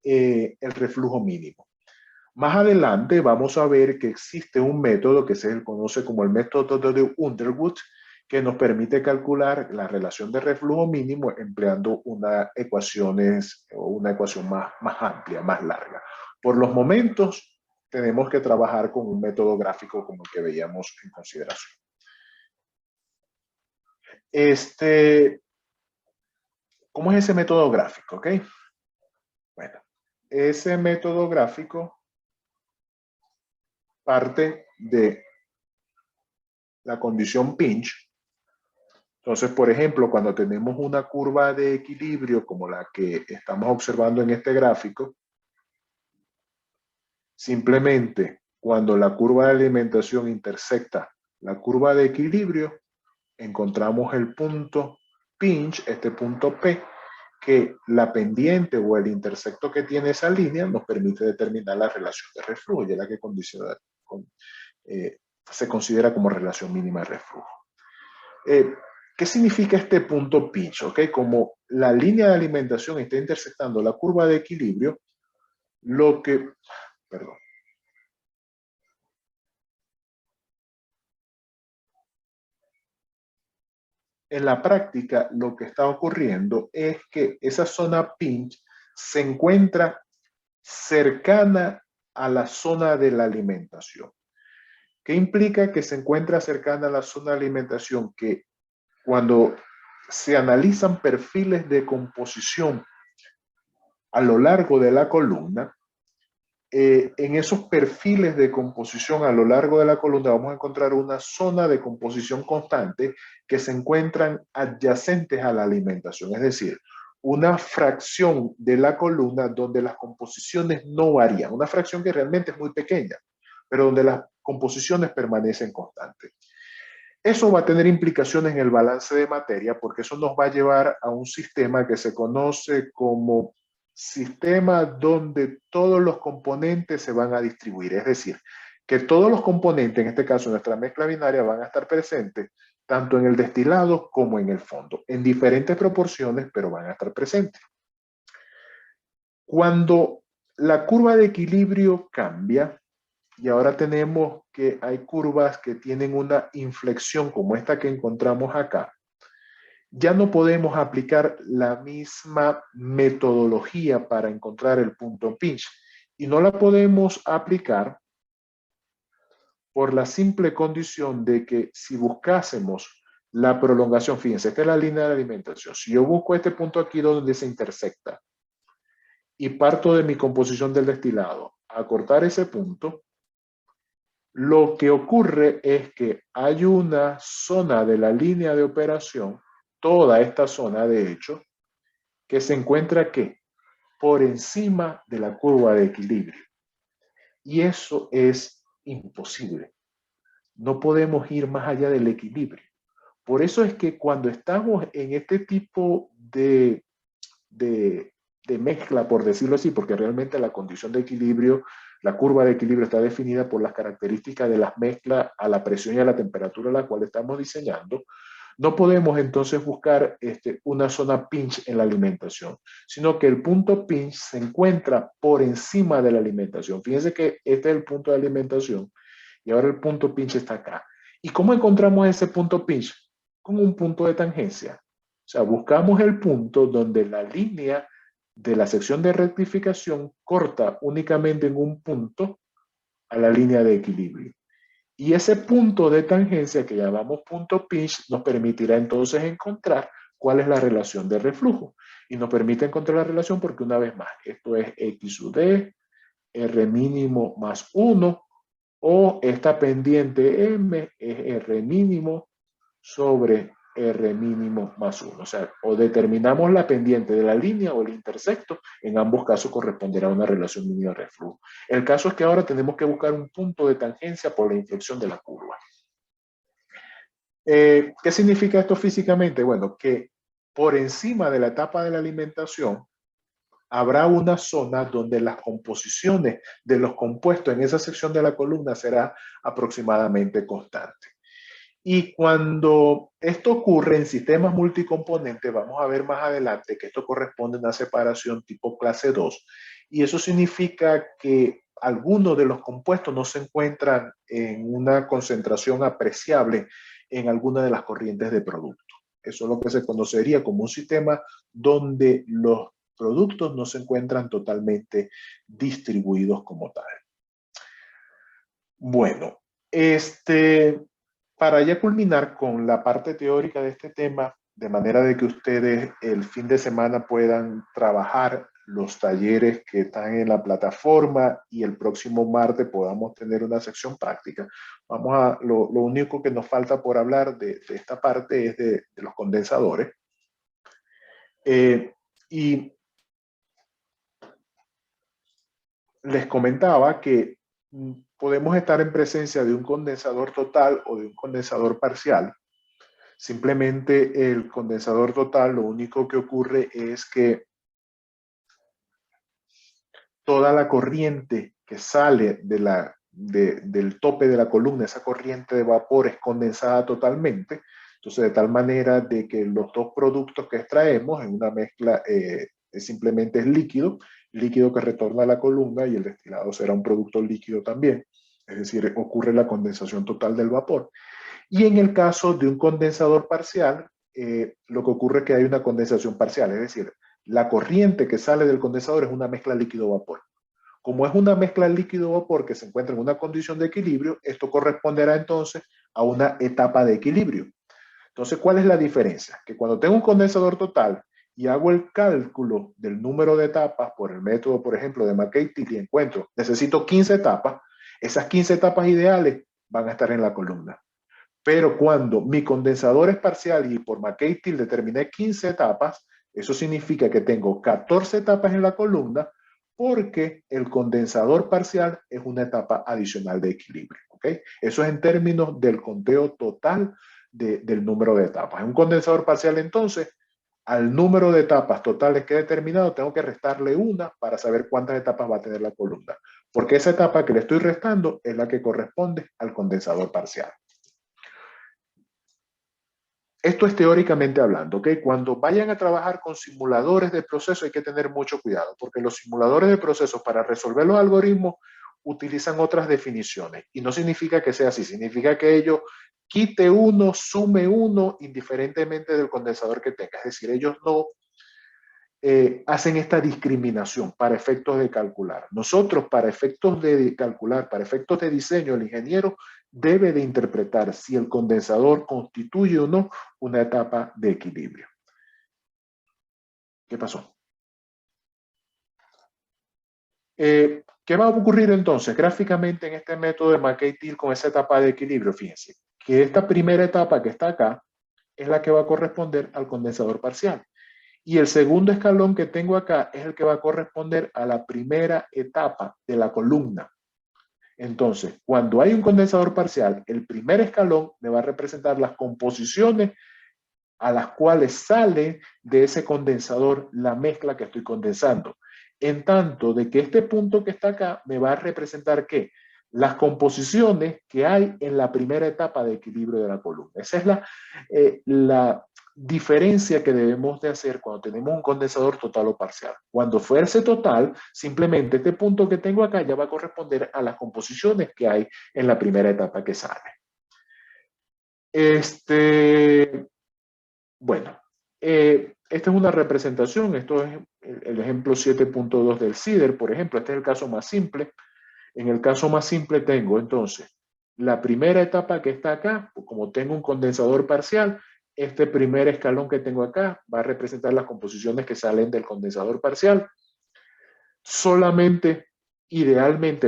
el reflujo mínimo. Más adelante vamos a ver que existe un método que se conoce como el método de Underwood, que nos permite calcular la relación de reflujo mínimo empleando una ecuación más amplia, más larga. Por los momentos, tenemos que trabajar con un método gráfico como el que veíamos en consideración. ¿Cómo es ese método gráfico? ¿Okay? Bueno, ese método gráfico parte de la condición pinch. Entonces, por ejemplo, cuando tenemos una curva de equilibrio como la que estamos observando en este gráfico, simplemente cuando la curva de alimentación intersecta la curva de equilibrio, encontramos el punto pinch, este punto P, que la pendiente o el intersecto que tiene esa línea nos permite determinar la relación de reflujo, y es la que se considera como relación mínima de reflujo. ¿Qué significa este punto pinch? ¿Okay? Como la línea de alimentación está intersectando la curva de equilibrio, en la práctica lo que está ocurriendo es que esa zona pinch se encuentra cercana a la zona de la alimentación. ¿Qué implica que se encuentra cercana a la zona de alimentación? Que cuando se analizan perfiles de composición a lo largo de la columna, en esos perfiles de composición a lo largo de la columna vamos a encontrar una zona de composición constante que se encuentran adyacentes a la alimentación, es decir, una fracción de la columna donde las composiciones no varían, una fracción que realmente es muy pequeña, pero donde las composiciones permanecen constantes. Eso va a tener implicaciones en el balance de materia porque eso nos va a llevar a un sistema que se conoce como sistema donde todos los componentes se van a distribuir. Es decir, que todos los componentes, en este caso nuestra mezcla binaria, van a estar presentes tanto en el destilado como en el fondo, en diferentes proporciones, pero van a estar presentes. Cuando la curva de equilibrio cambia, y ahora tenemos que hay curvas que tienen una inflexión como esta que encontramos acá, ya no podemos aplicar la misma metodología para encontrar el punto pinch. Y no la podemos aplicar por la simple condición de que si buscásemos la prolongación, fíjense, esta es la línea de alimentación. Si yo busco este punto aquí donde se intersecta y parto de mi composición del destilado a cortar ese punto, lo que ocurre es que hay una zona de la línea de operación, toda esta zona de hecho, que se encuentra ¿qué? Por encima de la curva de equilibrio. Y eso es imposible. No podemos ir más allá del equilibrio. Por eso es que cuando estamos en este tipo de mezcla, por decirlo así, porque realmente la condición de equilibrio, la curva de equilibrio está definida por las características de las mezclas a la presión y a la temperatura a la cual estamos diseñando, no podemos entonces buscar una zona pinch en la alimentación, sino que el punto pinch se encuentra por encima de la alimentación. Fíjense que este es el punto de alimentación y ahora el punto pinch está acá. ¿Y cómo encontramos ese punto pinch? Con un punto de tangencia. O sea, buscamos el punto donde la línea de la sección de rectificación corta únicamente en un punto a la línea de equilibrio. Y ese punto de tangencia que llamamos punto pinch nos permitirá entonces encontrar cuál es la relación de reflujo. Y nos permite encontrar la relación porque una vez más, esto es X D, R mínimo más 1, o esta pendiente M es R mínimo sobre R mínimo más 1. O sea, o determinamos la pendiente de la línea o el intersecto, en ambos casos corresponderá a una relación mínima de reflujo. El caso es que ahora tenemos que buscar un punto de tangencia por la inflexión de la curva. ¿Qué significa esto físicamente? Bueno, que por encima de la etapa de la alimentación habrá una zona donde las composiciones de los compuestos en esa sección de la columna será aproximadamente constante. Y cuando esto ocurre en sistemas multicomponentes, vamos a ver más adelante que esto corresponde a una separación tipo clase 2, y eso significa que algunos de los compuestos no se encuentran en una concentración apreciable en alguna de las corrientes de producto. Eso es lo que se conocería como un sistema donde los productos no se encuentran totalmente distribuidos como tal. Bueno, para ya culminar con la parte teórica de este tema, de manera de que ustedes el fin de semana puedan trabajar los talleres que están en la plataforma y el próximo martes podamos tener una sección práctica. Lo único que nos falta por hablar de esta parte es de los condensadores. Y les comentaba que podemos estar en presencia de un condensador total o de un condensador parcial. Simplemente el condensador total, lo único que ocurre es que toda la corriente que sale del tope de la columna, esa corriente de vapor es condensada totalmente. Entonces, de tal manera de que los dos productos que extraemos en una mezcla simplemente es líquido, líquido que retorna a la columna, y el destilado será un producto líquido también. Es decir, ocurre la condensación total del vapor. Y en el caso de un condensador parcial, lo que ocurre es que hay una condensación parcial, es decir, la corriente que sale del condensador es una mezcla líquido-vapor. Como es una mezcla líquido-vapor que se encuentra en una condición de equilibrio, esto corresponderá entonces a una etapa de equilibrio. Entonces, ¿cuál es la diferencia? Que cuando tengo un condensador total y hago el cálculo del número de etapas por el método, por ejemplo, de McKay-Till, y encuentro, necesito 15 etapas, esas 15 etapas ideales van a estar en la columna. Pero cuando mi condensador es parcial y por McKay-Till determiné 15 etapas, eso significa que tengo 14 etapas en la columna, porque el condensador parcial es una etapa adicional de equilibrio. ¿Okay? Eso es en términos del conteo total del número de etapas. En un condensador parcial, entonces, al número de etapas totales que he determinado, tengo que restarle una para saber cuántas etapas va a tener la columna. Porque esa etapa que le estoy restando es la que corresponde al condensador parcial. Esto es teóricamente hablando, ¿ok? Cuando vayan a trabajar con simuladores de proceso hay que tener mucho cuidado, porque los simuladores de procesos para resolver los algoritmos utilizan otras definiciones, y no significa que sea así, significa que ellos quite uno, sume uno, indiferentemente del condensador que tenga. Es decir, ellos no hacen esta discriminación para efectos de calcular. Nosotros, para efectos de calcular, para efectos de diseño, el ingeniero debe de interpretar si el condensador constituye o no una etapa de equilibrio. ¿Qué pasó? ¿Qué va a ocurrir entonces gráficamente en este método de McKay-Till con esa etapa de equilibrio? Fíjense que esta primera etapa que está acá es la que va a corresponder al condensador parcial. Y el segundo escalón que tengo acá es el que va a corresponder a la primera etapa de la columna. Entonces, cuando hay un condensador parcial, el primer escalón me va a representar las composiciones a las cuales sale de ese condensador la mezcla que estoy condensando. En tanto de que este punto que está acá me va a representar ¿qué? Las composiciones que hay en la primera etapa de equilibrio de la columna. Esa es la diferencia que debemos de hacer cuando tenemos un condensador total o parcial. Cuando fuese total, simplemente este punto que tengo acá ya va a corresponder a las composiciones que hay en la primera etapa que sale. Bueno, esta es una representación, esto es el ejemplo 7.2 del CIDER, por ejemplo, este es el caso más simple. En el caso más simple tengo entonces la primera etapa que está acá, como tengo un condensador parcial, este primer escalón que tengo acá va a representar las composiciones que salen del condensador parcial. Solamente, idealmente,